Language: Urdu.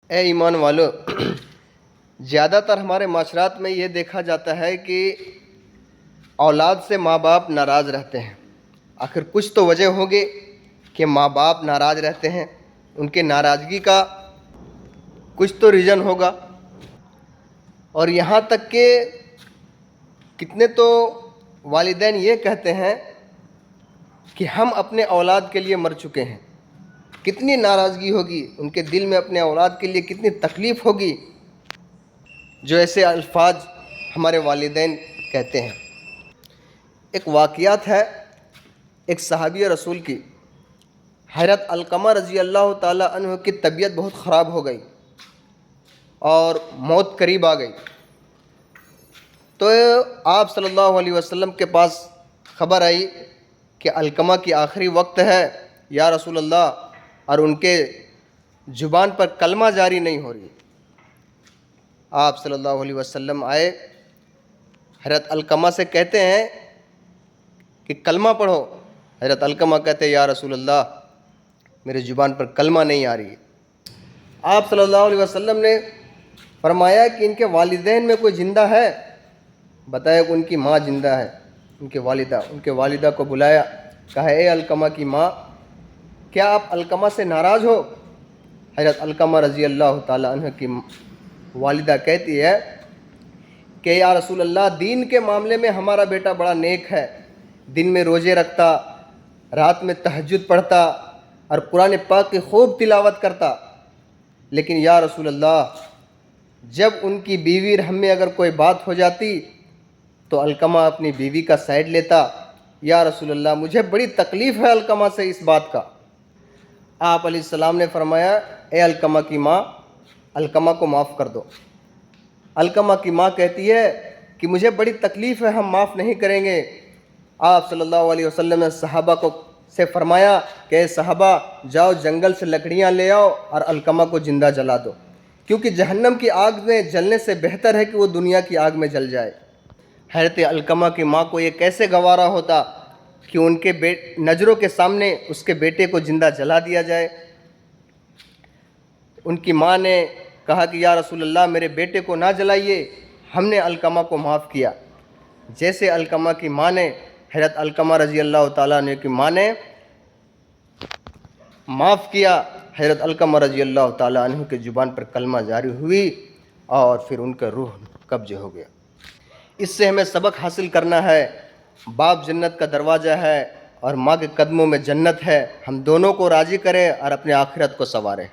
اے ایمان والو، زیادہ تر ہمارے معاشرات میں یہ دیکھا جاتا ہے کہ اولاد سے ماں باپ ناراض رہتے ہیں۔ آخر کچھ تو وجہ ہوگی کہ ماں باپ ناراض رہتے ہیں، ان کے ناراضگی کا کچھ تو ریزن ہوگا۔ اور یہاں تک کہ کتنے تو والدین یہ کہتے ہیں کہ ہم اپنے اولاد کے لیے مر چکے ہیں۔ کتنی ناراضگی ہوگی ان کے دل میں، اپنے اولاد کے لیے کتنی تکلیف ہوگی جو ایسے الفاظ ہمارے والدین کہتے ہیں۔ ایک واقعات ہے ایک صحابی رسول کی، حضرت علقمہ رضی اللہ تعالی عنہ کی طبیعت بہت خراب ہو گئی اور موت قریب آ گئی، تو آپ صلی اللہ علیہ وسلم کے پاس خبر آئی کہ علقمہ کی آخری وقت ہے یا رسول اللہ، اور ان کے زبان پر کلمہ جاری نہیں ہو رہی۔ آپ صلی اللہ علیہ وسلم آئے، حضرت علقمہ سے کہتے ہیں کہ کلمہ پڑھو۔ حضرت علقمہ کہتے ہیں یا رسول اللہ، میرے زبان پر کلمہ نہیں آ رہی ہے۔ آپ صلی اللہ علیہ وسلم نے فرمایا کہ ان کے والدین میں کوئی زندہ ہے؟ بتایا کہ ان کی ماں زندہ ہے، ان کے والدہ کو بلایا، کہا اے علقمہ کی ماں، کیا آپ علقمہ سے ناراض ہو؟ حضرت علقمہ رضی اللہ تعالی عنہ کی والدہ کہتی ہے کہ یا رسول اللہ، دین کے معاملے میں ہمارا بیٹا بڑا نیک ہے، دن میں روزے رکھتا، رات میں تہجد پڑھتا اور قرآن پاک کی خوب تلاوت کرتا، لیکن یا رسول اللہ، جب ان کی بیوی رحم میں اگر کوئی بات ہو جاتی تو علقمہ اپنی بیوی کا سائڈ لیتا۔ یا رسول اللہ، مجھے بڑی تکلیف ہے علقمہ سے اس بات کا۔ آپ علیہ السلام نے فرمایا اے علقمہ کی ماں، علقمہ کو معاف کر دو۔ علقمہ کی ماں کہتی ہے کہ مجھے بڑی تکلیف ہے، ہم معاف نہیں کریں گے۔ آپ صلی اللہ علیہ وسلم نے صحابہ سے فرمایا کہ اے صحابہ، جاؤ جنگل سے لکڑیاں لے آؤ اور علقمہ کو زندہ جلا دو، کیونکہ جہنم کی آگ میں جلنے سے بہتر ہے کہ وہ دنیا کی آگ میں جل جائے۔ حضرت علقمہ کی ماں کو یہ کیسے گوارا ہوتا کہ ان کے نظروں کے سامنے اس کے بیٹے کو زندہ جلا دیا جائے۔ ان کی ماں نے کہا کہ یا رسول اللہ، میرے بیٹے کو نہ جلائیے، ہم نے علقمہ کو معاف کیا۔ جیسے علقمہ کی ماں نے، حضرت علقمہ رضی اللہ تعالیٰ عنہ کی ماں نے معاف کیا، حضرت علقمہ رضی اللہ تعالیٰ عنہ کے زبان پر کلمہ جاری ہوئی اور پھر ان کا روح قبض ہو گیا۔ اس سے ہمیں سبق حاصل کرنا ہے، باپ جنت کا دروازہ ہے اور ماں کے قدموں میں جنت ہے، ہم دونوں کو راضی کریں اور اپنے آخرت کو سنواریں۔